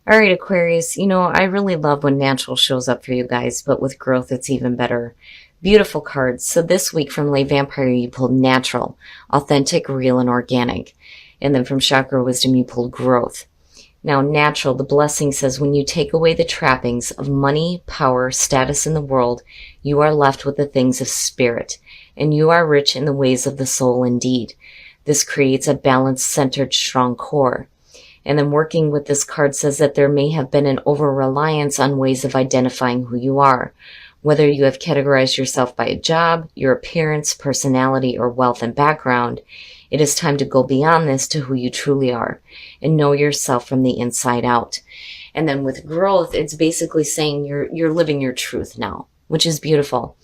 All right, Aquarius, I really love when natural shows up for you guys, but with growth, it's even better. Beautiful cards. So this week from Lay Vampire, you pulled natural, authentic, real, and organic. And then from Chakra Wisdom, you pulled growth. Now, natural, the blessing says when you take away the trappings of money, power, status in the world, you are left with the things of spirit, and you are rich in the ways of the soul indeed. This creates a balanced, centered, strong core. And then working with this card says that there may have been an over-reliance on ways of identifying who you are. Whether you have categorized yourself by a job, your appearance, personality, or wealth and background, it is time to go beyond this to who you truly are and know yourself from the inside out. And then with growth, it's basically saying you're living your truth now, which is beautiful.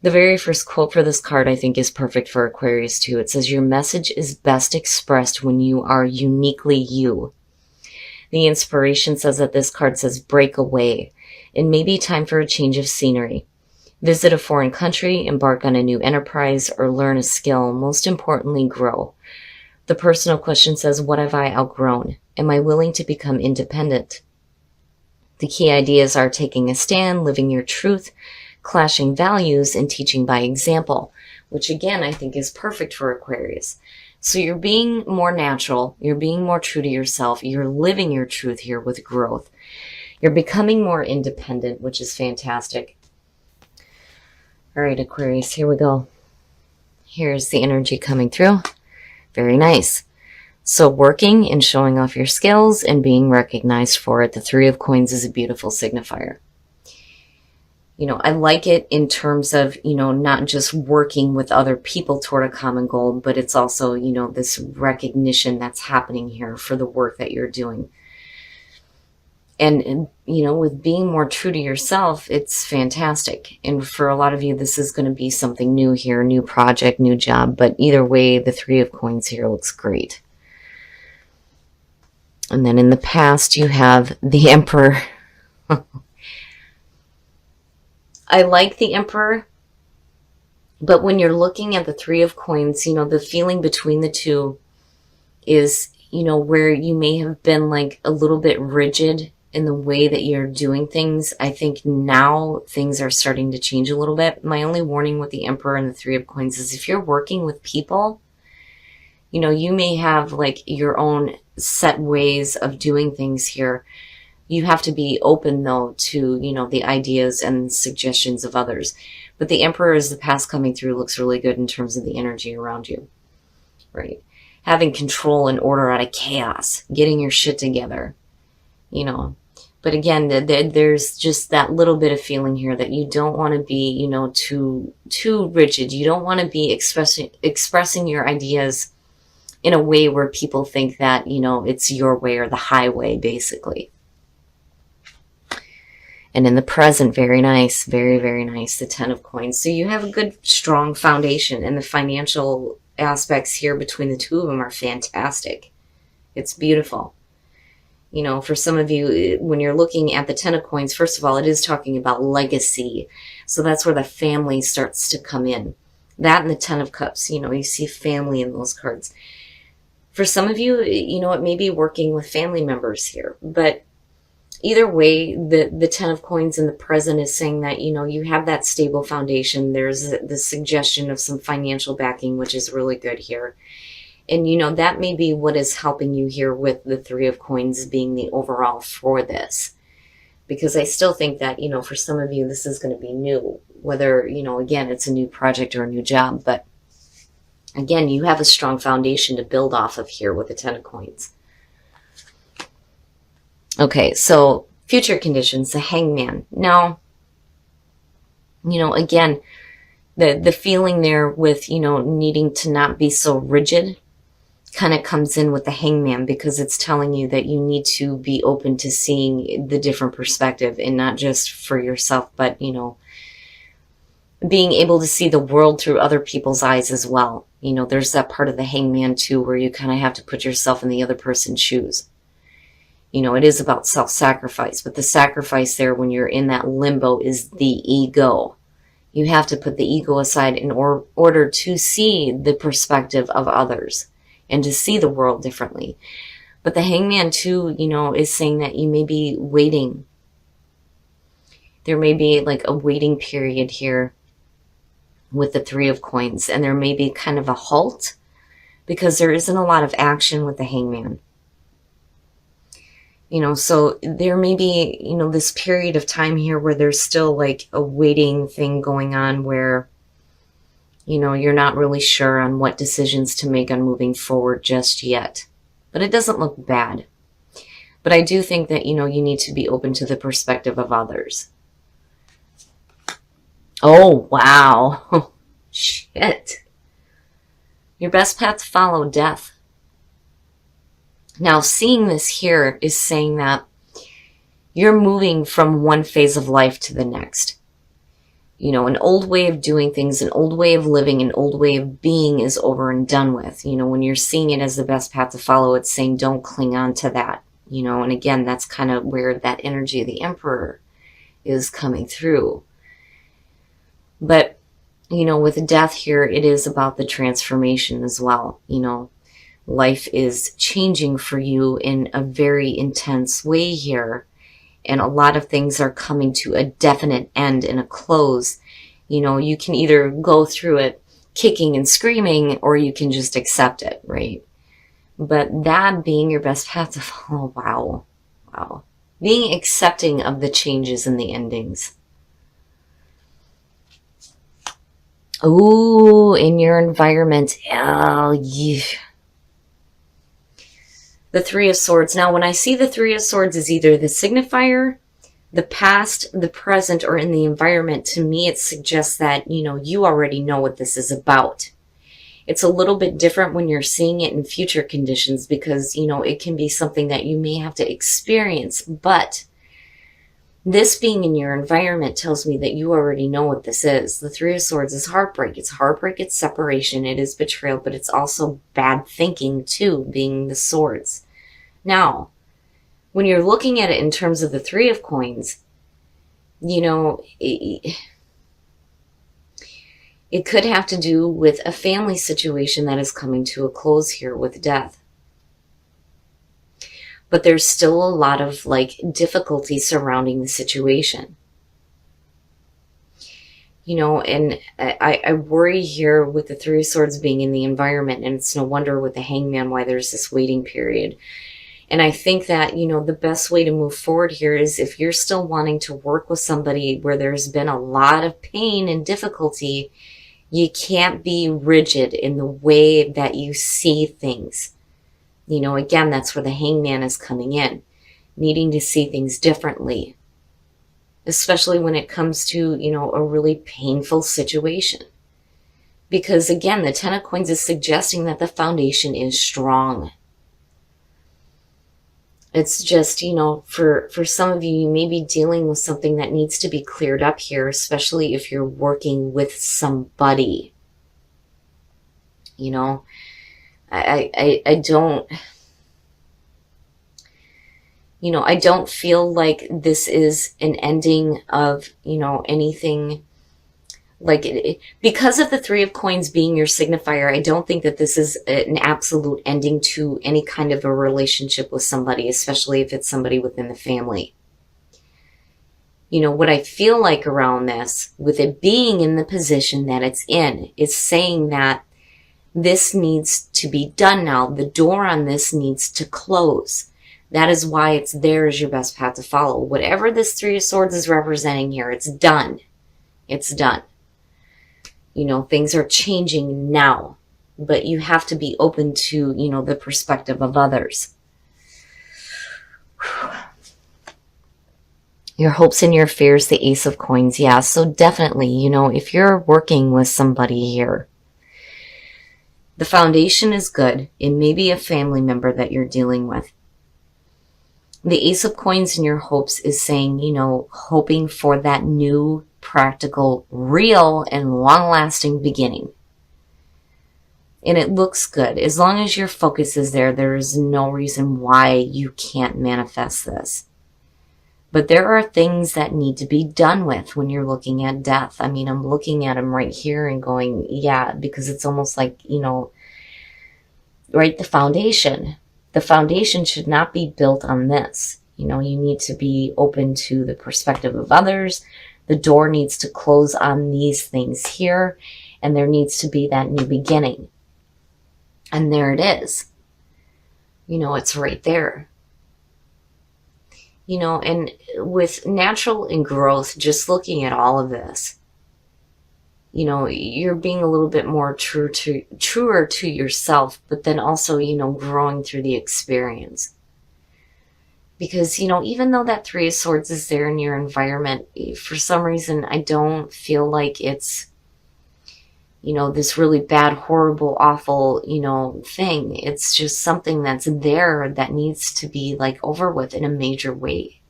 The very first quote for this card, I think, is perfect for Aquarius too. It says, your message is best expressed when you are uniquely you. The inspiration says that this card says, break away. It may be time for a change of scenery. Visit a foreign country, embark on a new enterprise, or learn a skill. Most importantly, grow. The personal question says, what have I outgrown? Am I willing to become independent? The key ideas are taking a stand, living your truth, clashing values, and teaching by example, which again I think is perfect for Aquarius. So you're being more natural, you're being more true to yourself, you're living your truth here with growth. You're becoming more independent, which is fantastic. All right, Aquarius, here we go. Here's the energy coming through. Very nice. So working and showing off your skills and being recognized for it. The Three of Coins is a beautiful signifier. I like it in terms of, not just working with other people toward a common goal, but it's also, this recognition that's happening here for the work that you're doing. And with being more true to yourself, it's fantastic. And for a lot of you, this is going to be something new here, new project, new job. But either way, the Three of Coins here looks great. And then in the past, you have the Emperor. I like the Emperor, but when you're looking at the Three of Coins, the feeling between the two is, where you may have been like a little bit rigid in the way that you're doing things. I think now things are starting to change a little bit. My only warning with the Emperor and the Three of Coins is if you're working with people, you may have like your own set ways of doing things here. You have to be open, though, to, the ideas and suggestions of others. But the Emperor is the past coming through looks really good in terms of the energy around you, right? Having control and order out of chaos, getting your shit together, But again, there's just that little bit of feeling here that you don't want to be, too rigid. You don't want to be expressing your ideas in a way where people think that, it's your way or the highway, basically. And in the present, very nice, very, very nice, the Ten of Coins. So you have a good, strong foundation, and the financial aspects here between the two of them are fantastic. It's beautiful. For some of you, when you're looking at the Ten of Coins, first of all, it is talking about legacy. So that's where the family starts to come in. That and the Ten of Cups, you see family in those cards. For some of you, it may be working with family members here, but either way, the Ten of Coins in the present is saying that, you have that stable foundation. There's the suggestion of some financial backing, which is really good here. And, that may be what is helping you here with the Three of Coins being the overall for this. Because I still think that, for some of you, this is going to be new. Whether, again, it's a new project or a new job. But, again, you have a strong foundation to build off of here with the Ten of Coins. Okay, so future conditions, the Hangman. Now, again, the feeling there with, needing to not be so rigid kind of comes in with the Hangman, because it's telling you that you need to be open to seeing the different perspective, and not just for yourself, but, being able to see the world through other people's eyes as well. There's that part of the Hangman too, where you kind of have to put yourself in the other person's shoes. It is about self-sacrifice, but the sacrifice there when you're in that limbo is the ego. You have to put the ego aside in order to see the perspective of others and to see the world differently. But the Hangman too, is saying that you may be waiting. There may be like a waiting period here with the Three of Coins, and there may be kind of a halt because there isn't a lot of action with the Hangman. So there may be, this period of time here where there's still like a waiting thing going on where, you're not really sure on what decisions to make on moving forward just yet. But it doesn't look bad. But I do think that, you need to be open to the perspective of others. Oh, wow. Shit. Your best path to follow, death. Now, seeing this here is saying that you're moving from one phase of life to the next. An old way of doing things, an old way of living, an old way of being is over and done with. When you're seeing it as the best path to follow, it's saying don't cling on to that. And again, that's kind of where that energy of the Emperor is coming through. But, with death here, it is about the transformation as well. Life is changing for you in a very intense way here. And a lot of things are coming to a definite end and a close. You can either go through it kicking and screaming, or you can just accept it, right? But that being your best path to follow, wow. Being accepting of the changes and the endings. Ooh, in your environment. Oh, yeah. The Three of Swords. Now, when I see the Three of Swords as either the signifier, the past, the present, or in the environment, to me it suggests that, you already know what this is about. It's a little bit different when you're seeing it in future conditions because, it can be something that you may have to experience. But this being in your environment tells me that you already know what this is. The Three of Swords is heartbreak. It's heartbreak, it's separation, it is betrayal, but it's also bad thinking too, being the swords. Now, when you're looking at it in terms of the Three of Coins, it could have to do with a family situation that is coming to a close here with death. But there's still a lot of difficulty surrounding the situation. And I worry here with the Three of Swords being in the environment, and it's no wonder with the Hangman why there's this waiting period. And I think that, the best way to move forward here is if you're still wanting to work with somebody where there's been a lot of pain and difficulty, you can't be rigid in the way that you see things. Again, that's where the Hangman is coming in, needing to see things differently, especially when it comes to, a really painful situation. Because again, the Ten of Coins is suggesting that the foundation is strong. It's just, for some of you, you may be dealing with something that needs to be cleared up here, especially if you're working with somebody. I don't feel like this is an ending of, anything like it. Because of the Three of Coins being your signifier, I don't think that this is an absolute ending to any kind of a relationship with somebody, especially if it's somebody within the family. What I feel like around this, with it being in the position that it's in, is saying that this needs to be done now. The door on this needs to close. That is why it's there as your best path to follow. Whatever this Three of Swords is representing here, it's done. It's done. Things are changing now. But you have to be open to, the perspective of others. Your hopes and your fears, the Ace of Coins. Yeah, so definitely, if you're working with somebody here, the foundation is good. It may be a family member that you're dealing with. The Ace of Coins in your hopes is saying, hoping for that new, practical, real, and long-lasting beginning. And it looks good. As long as your focus is there, there is no reason why you can't manifest this. But there are things that need to be done with when you're looking at death. I mean, I'm looking at him right here and going, yeah, because it's almost like, right, the foundation. The foundation should not be built on this. You know, you need to be open to the perspective of others. The door needs to close on these things here, and there needs to be that new beginning. And there it is. You know, it's right there. You know, and with natural and growth, just looking at all of this, you know, you're being a little bit more truer to yourself, but then also, you know, growing through the experience. Because, you know, even though that Three of Swords is there in your environment, for some reason, I don't feel like it's, you know, this really bad, horrible, awful, you know, thing. It's just something that's there that needs to be like over with in a major way.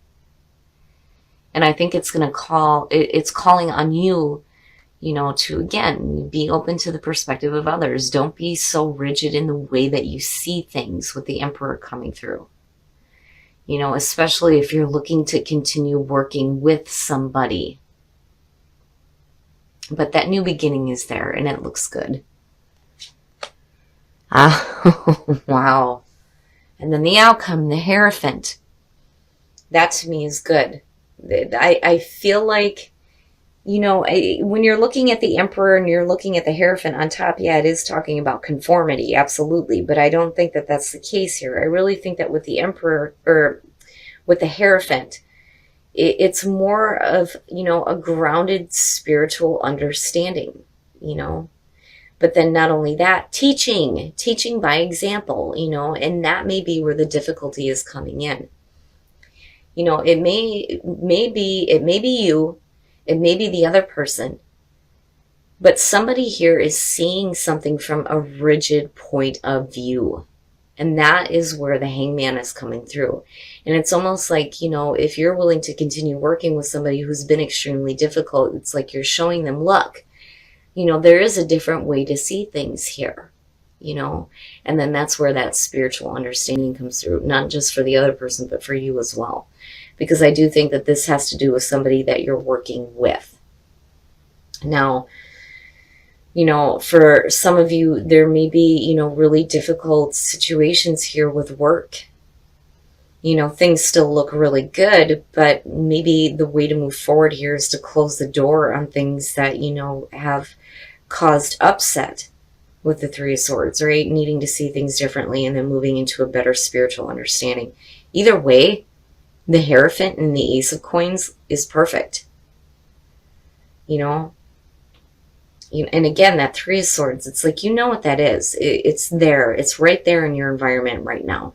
And I think it's going to it's calling on you, you know, to, again, be open to the perspective of others. Don't be so rigid in the way that you see things with the Emperor coming through. You know, especially if you're looking to continue working with somebody. But that new beginning is there, and it looks good. Ah, wow. And then the outcome, the Hierophant. That to me is good. I feel like, you know, when you're looking at the Emperor and you're looking at the Hierophant on top, yeah, it is talking about conformity, absolutely. But I don't think that that's the case here. I really think that with the Emperor, or with the Hierophant, it's more of, you know, a grounded spiritual understanding, you know. But then not only that, teaching by example, you know, and that may be where the difficulty is coming in. You know, it may be you, it may be the other person, but somebody here is seeing something from a rigid point of view. And that is where the Hangman is coming through. And it's almost like, you know, if you're willing to continue working with somebody who's been extremely difficult, it's like you're showing them, look, you know, there is a different way to see things here, you know. And then that's where that spiritual understanding comes through, not just for the other person, but for you as well. Because I do think that this has to do with somebody that you're working with. Now, you know, for some of you, there may be, you know, really difficult situations here with work. You know, things still look really good, but maybe the way to move forward here is to close the door on things that, you know, have caused upset with the Three of Swords, right? Needing to see things differently and then moving into a better spiritual understanding. Either way, the Hierophant and the Ace of Coins is perfect. You know? And again, that Three of Swords, it's like, you know what that is. It's there. It's right there in your environment right now.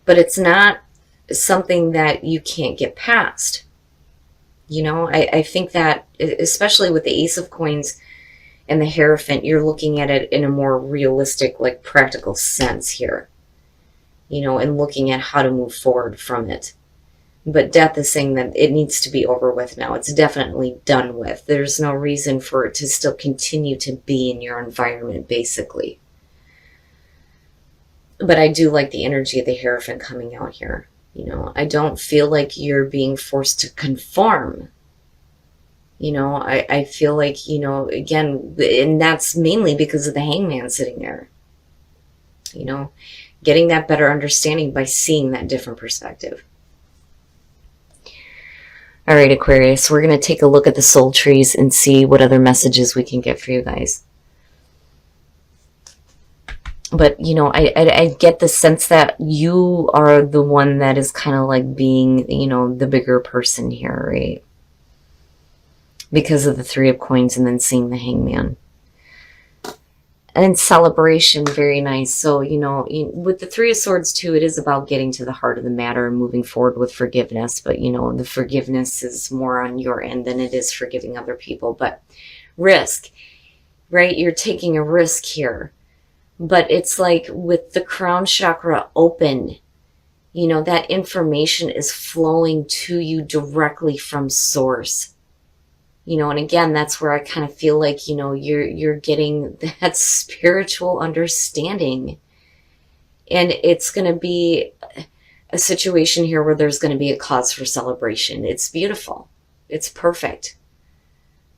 But it's not something that you can't get past. You know, I think that, especially with the Ace of Coins and the Hierophant, you're looking at it in a more realistic, like practical sense here. You know, and looking at how to move forward from it. But Death is saying that it needs to be over with now. It's definitely done with. There's no reason for it to still continue to be in your environment, basically. But I do like the energy of the Hierophant coming out here. You know, I don't feel like you're being forced to conform. You know, I feel like, you know, again, and that's mainly because of the Hangman sitting there. You know, getting that better understanding by seeing that different perspective. All right, Aquarius, we're going to take a look at the soul trees and see what other messages we can get for you guys. But, you know, I get the sense that you are the one that is kind of like being, you know, the bigger person here, right? Because of the Three of Coins and then seeing the Hangman. And celebration, very nice. So, you know, with the Three of Swords too, it is about getting to the heart of the matter and moving forward with forgiveness. But, you know, the forgiveness is more on your end than it is forgiving other people. But risk, right? You're taking a risk here. But it's like with the crown chakra open, you know, that information is flowing to you directly from source. You know, and again, that's where I kind of feel like, you know, you're getting that spiritual understanding. And it's going to be a situation here where there's going to be a cause for celebration. It's beautiful. It's perfect.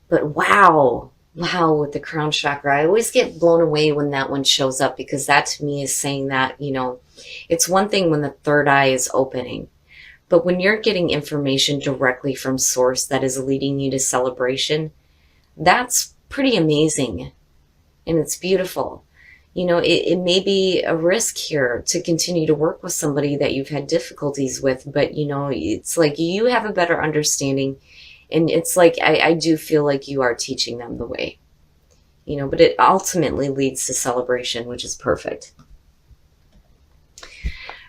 But wow, Wow, with the crown chakra, I always get blown away when that one shows up, because that to me is saying that, it's one thing when the third eye is opening, but when you're getting information directly from source that is leading you to celebration, that's pretty amazing and it's beautiful. It may be a risk here to continue to work with somebody that you've had difficulties with, but it's like you have a better understanding. And it's like, I do feel like you are teaching them the way, but it ultimately leads to celebration, which is perfect.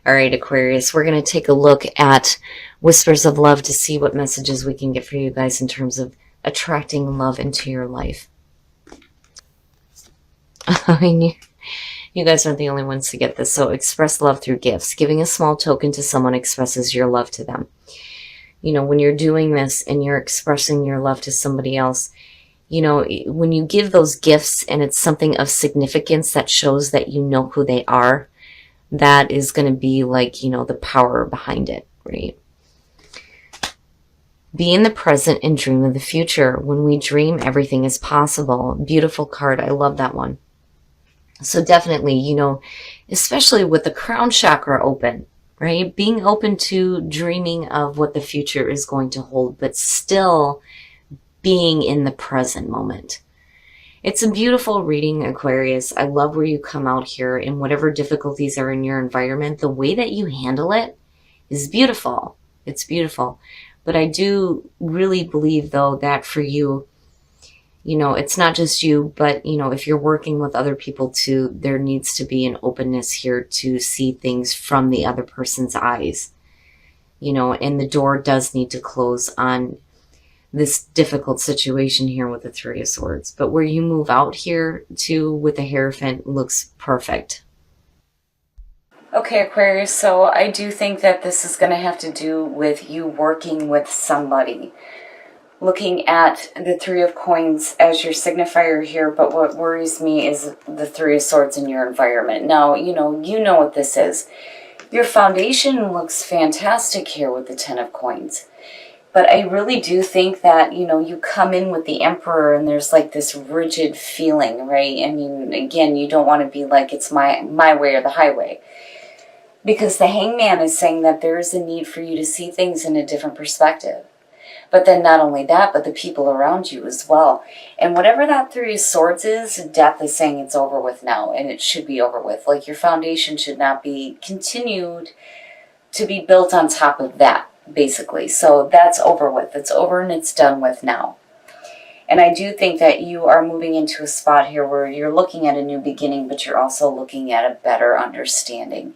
All right, Aquarius, we're going to take a look at Whispers of Love to see what messages we can get for you guys in terms of attracting love into your life. I mean, you guys aren't the only ones to get this. So express love through gifts. Giving a small token to someone expresses your love to them. When you're doing this and you're expressing your love to somebody else, when you give those gifts and it's something of significance that shows that you know who they are, that is going to be like, the power behind it, right? Be in the present and dream of the future. When we dream, everything is possible. Beautiful card. I love that one. So definitely, especially with the crown chakra open, right? Being open to dreaming of what the future is going to hold, but still being in the present moment. It's a beautiful reading, Aquarius. I love where you come out here, and whatever difficulties are in your environment, the way that you handle it is beautiful. It's beautiful. But I do really believe, though, that for you, it's not just you, but, if you're working with other people too, there needs to be an openness here to see things from the other person's eyes, and the door does need to close on this difficult situation here with the Three of Swords. But where you move out here to with the Hierophant looks perfect. Okay, Aquarius, so I do think that this is going to have to do with you working with somebody. Looking at the Three of Coins as your signifier here, but what worries me is the Three of Swords in your environment. Now, you know what this is. Your foundation looks fantastic here with the Ten of Coins. But I really do think that, you come in with the Emperor and there's like this rigid feeling, right? I mean, again, you don't want to be like, it's my way or the highway. Because the Hangman is saying that there is a need for you to see things in a different perspective. But then not only that, but the people around you as well. And whatever that Three of Swords is, Death is saying it's over with now, and it should be over with. Like, your foundation should not be continued to be built on top of that, basically. So that's over with. It's over and it's done with now. And I do think that you are moving into a spot here where you're looking at a new beginning, but you're also looking at a better understanding.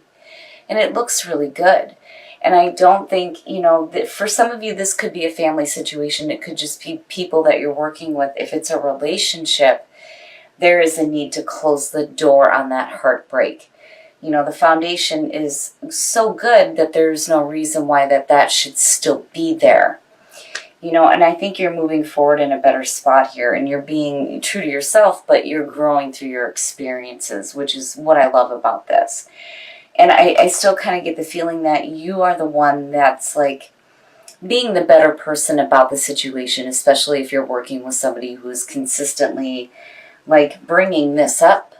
And it looks really good. And I don't think, that for some of you, this could be a family situation. It could just be people that you're working with. If it's a relationship, there is a need to close the door on that heartbreak. The foundation is so good that there's no reason why that should still be there. And I think you're moving forward in a better spot here, and you're being true to yourself, but you're growing through your experiences, which is what I love about this. And I still kind of get the feeling that you are the one that's like being the better person about the situation, especially if you're working with somebody who is consistently like bringing this up,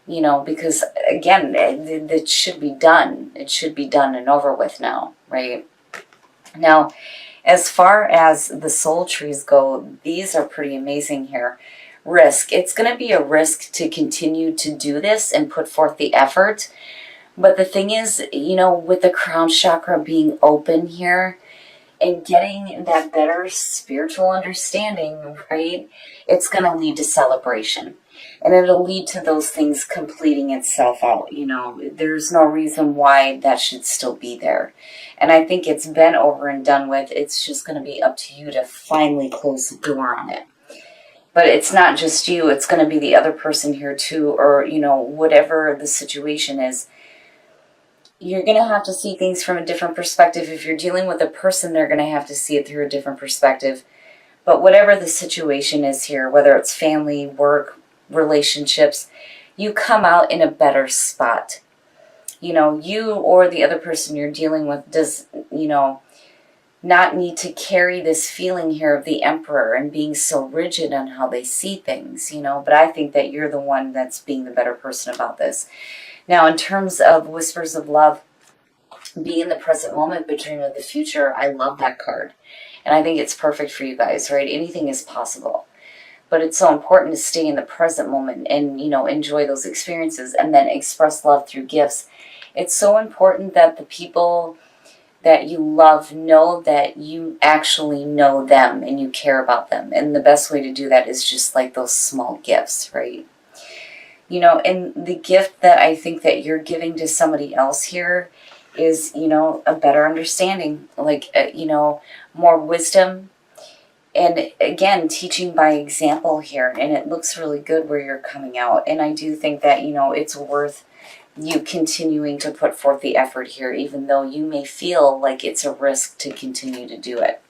because again, it should be done. It should be done and over with now, right? Now, as far as the soul trees go, these are pretty amazing here. Risk. It's going to be a risk to continue to do this and put forth the effort. But the thing is, with the crown chakra being open here and getting that better spiritual understanding, right, it's going to lead to celebration. And it'll lead to those things completing itself out. There's no reason why that should still be there. And I think it's been over and done with. It's just going to be up to you to finally close the door on it. But it's not just you. It's going to be the other person here too, or, whatever the situation is. You're going to have to see things from a different perspective. If you're dealing with a person, they're going to have to see it through a different perspective. But whatever the situation is here, whether it's family, work, relationships, you come out in a better spot. You or the other person you're dealing with does, not need to carry this feeling here of the Emperor and being so rigid on how they see things, you know. But I think that you're the one that's being the better person about this. Now, in terms of Whispers of Love, be in the present moment but dream of the future, I love that card. And I think it's perfect for you guys, right? Anything is possible. But it's so important to stay in the present moment and, you know, enjoy those experiences and then express love through gifts. It's so important that the people that you love know that you actually know them and you care about them. And the best way to do that is just like those small gifts, right? You know, and the gift that I think that you're giving to somebody else here is, you know, a better understanding, like, you know, more wisdom. And again, teaching by example here. And it looks really good where you're coming out. And I do think that, you know, it's worth you continuing to put forth the effort here, even though you may feel like it's a risk to continue to do it.